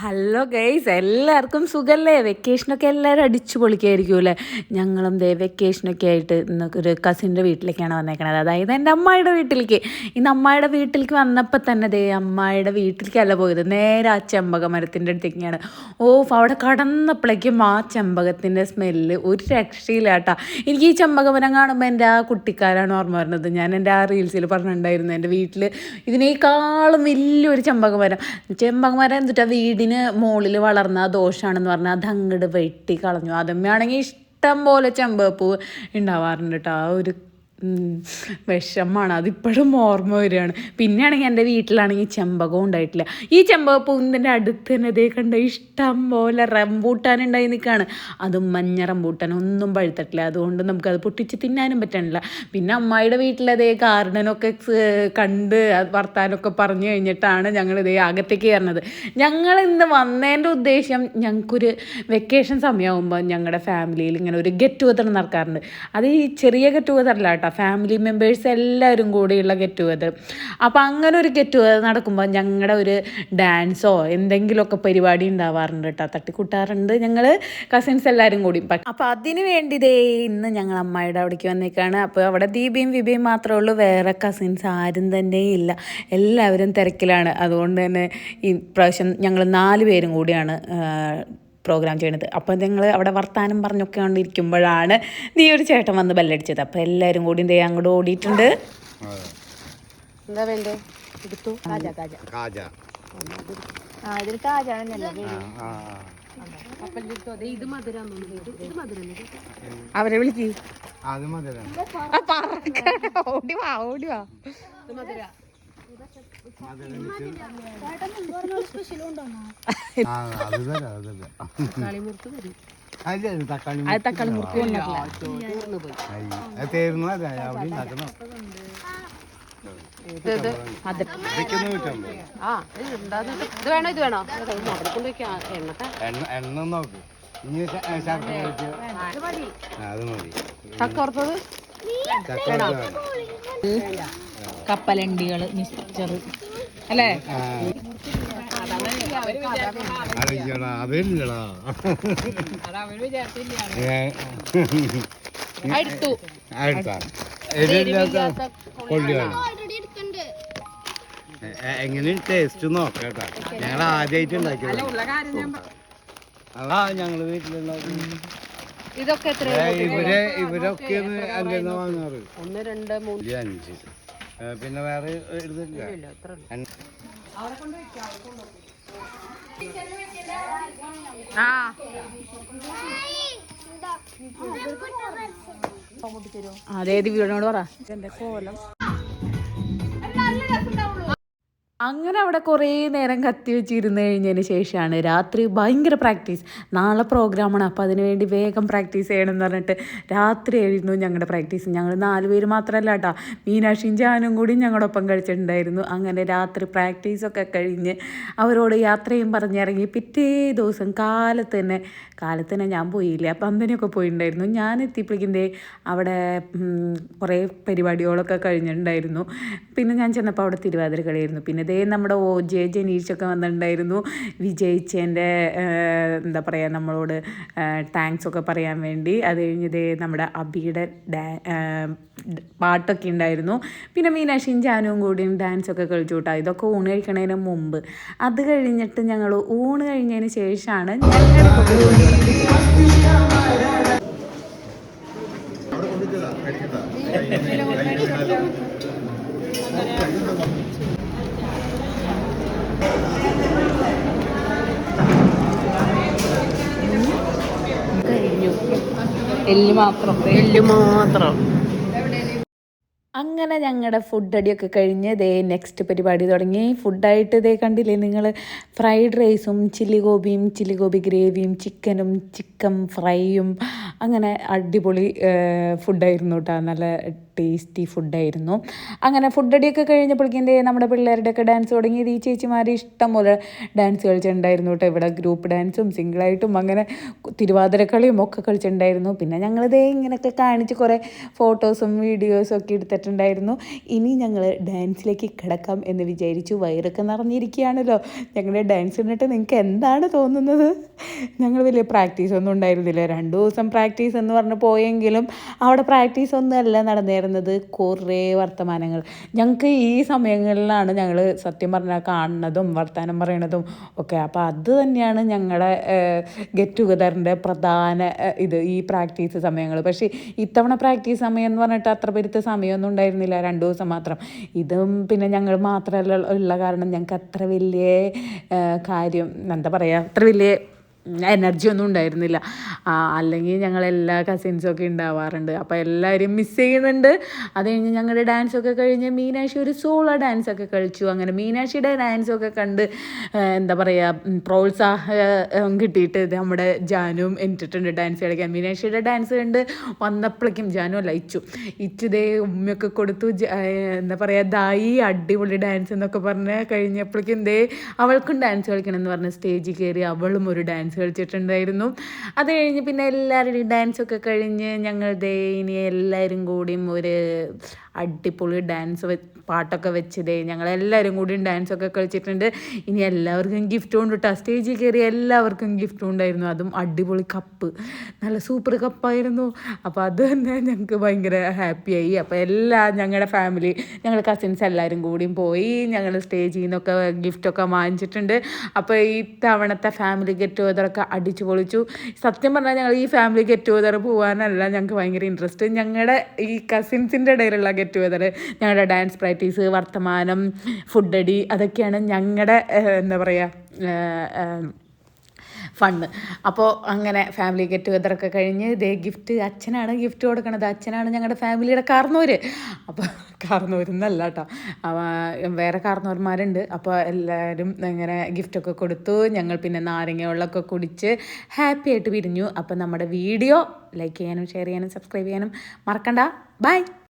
Hello guys, എല്ലാവർക്കും സുഖല്ലേ? വെക്കേഷനൊക്കെ എല്ലാവരും അടിച്ചു പൊളിക്കായിരിക്കും അല്ലേ? ഞങ്ങളും ദേ വെക്കേഷനൊക്കെ ആയിട്ട് ഇന്നൊക്കെ ഒരു കസിൻ്റെ വീട്ടിലേക്കാണ് വന്നേക്കണത്. അതായത് എൻ്റെ അമ്മായിയുടെ വീട്ടിലേക്ക്. ഇന്ന് അമ്മായിയുടെ വീട്ടിലേക്ക് വന്നപ്പോൾ തന്നെ ദേ അമ്മായിയുടെ വീട്ടിലേക്കല്ല പോയത്, നേരെ ആ ചെമ്പക മരത്തിൻ്റെ അടുത്തേക്കാണ്. അവിടെ കടന്നപ്പോഴേക്കും ആ ചെമ്പകത്തിൻ്റെ സ്മെല്ല് ഒരു രക്ഷയില്ല കേട്ടോ. എനിക്ക് ഈ ചെമ്പകമരം കാണുമ്പോൾ എൻ്റെ ആ കുട്ടിക്കാരാണ് ഓർമ്മ വരുന്നത്. ഞാൻ എൻ്റെ ആ റീൽസിൽ പറഞ്ഞിട്ടുണ്ടായിരുന്നു, എൻ്റെ വീട്ടിൽ ഇതിനേക്കാളും വലിയൊരു ചെമ്പകമരം എന്നിട്ട് വീടിന് മുകളിൽ വളർന്ന ദോഷമാണെന്ന് പറഞ്ഞാൽ അത് അങ്ങോട്ട് വെട്ടി കളഞ്ഞു. അതമ്മയാണെങ്കിൽ ഇഷ്ടം പോലെ ചെമ്പകപ്പൂ ഉണ്ടാവാറുണ്ട് കേട്ടോ. ആ ഒരു വിഷമാണ്, അതിപ്പോഴും ഓർമ്മ വരികയാണ്. പിന്നെയാണെങ്കിൽ എൻ്റെ വീട്ടിലാണെങ്കിൽ ചെമ്പകം ഉണ്ടായിട്ടില്ല. ഈ ചെമ്പകപ്പൂവിൻ്റെ അടുത്ത് തന്നെ ഇതേ കണ്ട ഇഷ്ടം പോലെ റംബൂട്ടാൻ ഉണ്ടായി നിൽക്കുകയാണ്. അതും മഞ്ഞ റംബൂട്ടാൻ, ഒന്നും പഴുത്തിട്ടില്ല. അതുകൊണ്ട് നമുക്കത് പൊട്ടിച്ച് തിന്നാനും പറ്റണില്ല. പിന്നെ അമ്മായിയുടെ വീട്ടിലതേ ഗാർഡനൊക്കെ കണ്ട് വർത്താനമൊക്കെ പറഞ്ഞു കഴിഞ്ഞിട്ടാണ് ഞങ്ങളിതേ അകത്തേക്ക് കയറുന്നത്. ഞങ്ങൾ ഇന്ന് വന്നതിൻ്റെ ഉദ്ദേശം, ഞങ്ങൾക്കൊരു വെക്കേഷൻ സമയമാകുമ്പോൾ ഞങ്ങളുടെ ഫാമിലിയിൽ ഇങ്ങനെ ഒരു ഗെറ്റ് ടുഗദർ നടക്കാറുണ്ട്. അത് ഈ ചെറിയ ഗെറ്റ് ടുഗദർ അല്ല കേട്ടോ, ഫാമിലി മെമ്പേഴ്സ് എല്ലാവരും കൂടിയുള്ള ഗെറ്റ് ടുഗദർ. അപ്പോൾ അങ്ങനെ ഒരു ഗെറ്റ് ടുഗദർ നടക്കുമ്പോൾ ഞങ്ങളുടെ ഒരു ഡാൻസോ എന്തെങ്കിലുമൊക്കെ പരിപാടി ഉണ്ടാവാറുണ്ട് കേട്ടോ, തട്ടിക്കൂട്ടാറുണ്ട് ഞങ്ങൾ കസിൻസ് എല്ലാവരും കൂടി. അപ്പോൾ അതിന് വേണ്ടി ഇതേ ഇന്ന് ഞങ്ങൾ അമ്മായിയുടെ അവിടേക്ക് വന്നേക്കാണ്. അപ്പോൾ അവിടെ ദീപയും വിബയും മാത്രമേ ഉള്ളൂ, വേറെ കസിൻസ് ആരും തന്നെ ഇല്ല, എല്ലാവരും തിരക്കിലാണ്. അതുകൊണ്ട് തന്നെ ഈ പ്രാവശ്യം ഞങ്ങൾ 4 പേരും കൂടിയാണ് പ്രോഗ്രാം ചെയ്യണത്. അപ്പോൾ ഞങ്ങൾ അവിടെ വർത്താനം പറഞ്ഞൊക്കെ കൊണ്ടിരിക്കുമ്പോഴാണ് നീ ഒരു ചേട്ടൻ വന്ന് ബെല്ലടിച്ചത്. അപ്പോൾ എല്ലാവരും കൂടി എന്തേ അങ്ങോട്ട് ഓടിയിട്ടുണ്ട്. എന്താ വേണ്ടേ? എടുത്തു. അവരെ വിളിക്ക്. തക്കാളി മുറുക്ക് ഇത് വേണോ? എണ്ണ നോക്ക്, അത് മതി. ചക്കോർത്തത് കപ്പലണ്ടികള്, മിക്സ്ചർ അല്ലേ? അതില്ലടാ, എങ്ങനെ ടേസ്റ്റ് നോക്കട്ടാ. ഞങ്ങൾ ആദ്യമായിട്ട് ഉണ്ടാക്കിയത്. അതാ ഞങ്ങള് വീട്ടിലുണ്ടാക്കി. ഇതൊക്കെ ഇവരൊക്കെ അഞ്ചെണ്ണ വാങ്ങാറ്. 1 2 3 5. പിന്നെ വേറെ എടുത്തില്ല. അതേ ദിവ്യോട് പറ എന്റെ കോലം. അങ്ങനെ അവിടെ കുറേ നേരം കത്തി വെച്ചിരുന്ന് കഴിഞ്ഞതിന് ശേഷമാണ് രാത്രി ഭയങ്കര പ്രാക്ടീസ്. നാളെ പ്രോഗ്രാമാണ്, അപ്പോൾ അതിന് വേണ്ടി വേഗം പ്രാക്ടീസ് ചെയ്യണമെന്ന് പറഞ്ഞിട്ട് രാത്രി ആയിരുന്നു ഞങ്ങളുടെ പ്രാക്ടീസ്. ഞങ്ങൾ 4 പേര് മാത്രമല്ല കേട്ടോ, മീനാക്ഷിയും ജാനും കൂടി ഞങ്ങളുടെ ഒപ്പം കളിച്ചിട്ടുണ്ടായിരുന്നു. അങ്ങനെ രാത്രി പ്രാക്ടീസൊക്കെ കഴിഞ്ഞ് അവരോട് യാത്രയും പറഞ്ഞിറങ്ങി. പിറ്റേ ദിവസം കാലത്ത് തന്നെ ഞാൻ പോയില്ല, പന്തനൊക്കെ പോയിട്ടുണ്ടായിരുന്നു. ഞാൻ എത്തിയപ്പോഴേക്കിൻ്റെ അവിടെ കുറേ പരിപാടികളൊക്കെ കഴിഞ്ഞിട്ടുണ്ടായിരുന്നു. പിന്നെ ഞാൻ ചെന്നപ്പോൾ അവിടെ തിരുവാതിര കളിയായിരുന്നു. പിന്നെ നമ്മുടെ ജനീഷൊക്കെ വന്നിട്ടുണ്ടായിരുന്നു. വിജയിച്ചതിൻ്റെ എന്താ പറയുക, നമ്മളോട് താങ്ക്സ് ഒക്കെ പറയാൻ വേണ്ടി. അത് കഴിഞ്ഞ് നമ്മുടെ അബിയുടെ പാട്ടൊക്കെ ഉണ്ടായിരുന്നു. പിന്നെ മീനാക്ഷിയും ജാനുവും കൂടിയും ഡാൻസൊക്കെ കളിച്ചു കൂട്ടാ. ഇതൊക്കെ ഊണ് കഴിക്കണതിന് മുമ്പ്. അത് കഴിഞ്ഞിട്ട് ഞങ്ങൾ ഊണ് കഴിഞ്ഞതിന് ശേഷമാണ് എല്ല് മാത്രം. അങ്ങനെ ഞങ്ങളുടെ ഫുഡ് അടിയൊക്കെ കഴിഞ്ഞ് നെക്സ്റ്റ് പരിപാടി തുടങ്ങി. ഫുഡായിട്ട് കണ്ടില്ലേ നിങ്ങൾ, ഫ്രൈഡ് റൈസും ചില്ലി ഗോബി ഗ്രേവിയും ചിക്കൻ ഫ്രൈയും, അങ്ങനെ അടിപൊളി ഫുഡായിരുന്നു കേട്ടോ. നല്ല ടേസ്റ്റി ഫുഡായിരുന്നു. അങ്ങനെ ഫുഡ് അടിയൊക്കെ കഴിഞ്ഞപ്പോഴേക്കും നമ്മുടെ പിള്ളേരുടെയൊക്കെ ഡാൻസ് തുടങ്ങി. ഈ ചേച്ചിമാർ ഇഷ്ടം പോലെ ഡാൻസ് കളിച്ചിട്ടുണ്ടായിരുന്നു കേട്ടോ. ഇവിടെ ഗ്രൂപ്പ് ഡാൻസും സിംഗിളായിട്ടും അങ്ങനെ തിരുവാതിരക്കളിയും ഒക്കെ കളിച്ചിട്ടുണ്ടായിരുന്നു. പിന്നെ ഞങ്ങളിതേ ഇങ്ങനെയൊക്കെ കാണിച്ച് കുറേ ഫോട്ടോസും വീഡിയോസും ഒക്കെ എടുത്തിട്ടുണ്ടായിരുന്നു. ഉണ്ടായിരുന്നു. ഇനി ഞങ്ങൾ ഡാൻസിലേക്ക് കിടക്കാം എന്ന് വിചാരിച്ചു. വയറൊക്കെ നിറഞ്ഞിരിക്കുകയാണല്ലോ. ഞങ്ങളുടെ ഡാൻസ് കണ്ടിട്ട് നിങ്ങൾക്ക് എന്താണ് തോന്നുന്നത്? ഞങ്ങൾ വലിയ പ്രാക്ടീസൊന്നും ഉണ്ടായിരുന്നില്ല. 2 ദിവസം പ്രാക്ടീസ് എന്ന് പറഞ്ഞ് പോയെങ്കിലും അവിടെ പ്രാക്ടീസ് ഒന്നുമല്ല നടന്നിരുന്നത്. കുറേ വർത്തമാനങ്ങൾ. ഞങ്ങൾക്ക് ഈ സമയങ്ങളിലാണ് ഞങ്ങൾ സത്യം പറഞ്ഞാൽ കാണുന്നതും വർത്തമാനം പറയണതും ഒക്കെ. അപ്പോൾ അത് തന്നെയാണ് ഞങ്ങളുടെ ഗെറ്റ് ടുഗദറിൻ്റെ പ്രധാന ഈ പ്രാക്ടീസ് സമയങ്ങൾ. പക്ഷേ ഇത്തവണ പ്രാക്ടീസ് സമയം എന്ന് പറഞ്ഞിട്ട് അത്ര പെരുത്ത സമയമൊന്നും ഉണ്ടായിരുന്നില്ല, 2 ദിവസം മാത്രം. ഇതും പിന്നെ ഞങ്ങൾ മാത്രമല്ല ഉള്ള കാരണം ഞങ്ങൾക്ക് അത്ര വലിയ കാര്യം എന്താ പറയുക, അത്ര വലിയ എനർജി ഒന്നും ഉണ്ടായിരുന്നില്ല. അല്ലെങ്കിൽ ഞങ്ങളെല്ലാ കസിൻസൊക്കെ ഉണ്ടാവാറുണ്ട്. അപ്പോൾ എല്ലാവരും മിസ് ചെയ്യുന്നുണ്ട്. അത് കഴിഞ്ഞ് ഞങ്ങളുടെ ഡാൻസൊക്കെ കഴിഞ്ഞ് മീനാക്ഷി ഒരു സോളോ ഡാൻസൊക്കെ കളിച്ചു. അങ്ങനെ മീനാക്ഷിയുടെ ഡാൻസൊക്കെ കണ്ട് എന്താ പറയുക, പ്രോത്സാഹനം കിട്ടിയിട്ട് നമ്മുടെ ജാനുവും എനിട്ടിട്ടുണ്ട് ഡാൻസ് കളിക്കാൻ. മീനാക്ഷിയുടെ ഡാൻസ് കണ്ട് വന്നപ്പോഴേക്കും ജാനു അല്ല ഇച്ചു ദേ ഉമ്മയൊക്കെ കൊടുത്തു. എന്താ പറയുക, ദായി അടിപൊളി ഡാൻസ് എന്നൊക്കെ പറഞ്ഞ് കഴിഞ്ഞപ്പോഴേക്കും അവൾക്കും ഡാൻസ് കളിക്കണം എന്ന് പറഞ്ഞ് സ്റ്റേജിൽ കയറി അവളും ഒരു ഡാൻസ് കളിച്ചിട്ടുണ്ടായിരുന്നു. അത് കഴിഞ്ഞ് പിന്നെ എല്ലാവരുടെയും ഡാൻസൊക്കെ കഴിഞ്ഞ് ഞങ്ങൾ ഇനി എല്ലാവരും കൂടിയും ഒരു അടിപൊളി ഡാൻസ് പാട്ടൊക്കെ വെച്ചതേ ഞങ്ങളെല്ലാവരും കൂടി ഡാൻസൊക്കെ കളിച്ചിട്ടുണ്ട്. ഇനി എല്ലാവർക്കും ഗിഫ്റ്റ് കൊണ്ട് കേട്ടോ. സ്റ്റേജിൽ കയറി എല്ലാവർക്കും ഗിഫ്റ്റ് ഉണ്ടായിരുന്നു. അതും അടിപൊളി കപ്പ്, നല്ല സൂപ്പർ കപ്പായിരുന്നു. അപ്പോൾ അത് തന്നെ ഞങ്ങൾക്ക് ഭയങ്കര ഹാപ്പിയായി. അപ്പോൾ ഞങ്ങളുടെ ഫാമിലി, ഞങ്ങൾ കസിൻസ് എല്ലാവരും കൂടിയും പോയി. ഞങ്ങൾ സ്റ്റേജിൽ നിന്നൊക്കെ ഗിഫ്റ്റൊക്കെ വാങ്ങിച്ചിട്ടുണ്ട്. അപ്പോൾ ഈ തവണത്തെ ഫാമിലി ഗെറ്റ് ടുഗദറൊക്കെ അടിച്ചു പൊളിച്ചു. സത്യം പറഞ്ഞാൽ ഞങ്ങൾ ഈ ഫാമിലി ഗെറ്റ് ടുഗദർ പോകാനല്ല ഞങ്ങൾക്ക് ഭയങ്കര ഇൻട്രസ്റ്റ്. ഞങ്ങളുടെ ഈ കസിൻസിൻ്റെ ഇടയിലുള്ള ഗെറ്റ് ടുഗദർ, ഞങ്ങളുടെ ഡാൻസ് പ്രാക്ടീസ്, വർത്തമാനം, ഫുഡടി, അതൊക്കെയാണ് ഞങ്ങളുടെ എന്താ പറയുക ഫണ്ണ്. അപ്പോൾ അങ്ങനെ ഫാമിലി ഗെറ്റ് ടുഗദറൊക്കെ കഴിഞ്ഞ് അച്ഛനാണ് ഗിഫ്റ്റ് കൊടുക്കണത്. അച്ഛനാണ് ഞങ്ങളുടെ ഫാമിലിയുടെ കാർന്നോര്. അപ്പോൾ കാർന്നോരെന്നല്ല കേട്ടോ, വേറെ കാർന്നോന്മാരുണ്ട്. അപ്പോൾ എല്ലാവരും ഇങ്ങനെ ഗിഫ്റ്റൊക്കെ കൊടുത്തു. ഞങ്ങൾ പിന്നെ നാരങ്ങ വെള്ളമൊക്കെ കുടിച്ച് ഹാപ്പി ആയിട്ട് പിരിഞ്ഞു. അപ്പോൾ നമ്മുടെ വീഡിയോ ലൈക്ക് ചെയ്യാനും ഷെയർ ചെയ്യാനും സബ്സ്ക്രൈബ് ചെയ്യാനും മറക്കണ്ട. ബൈ.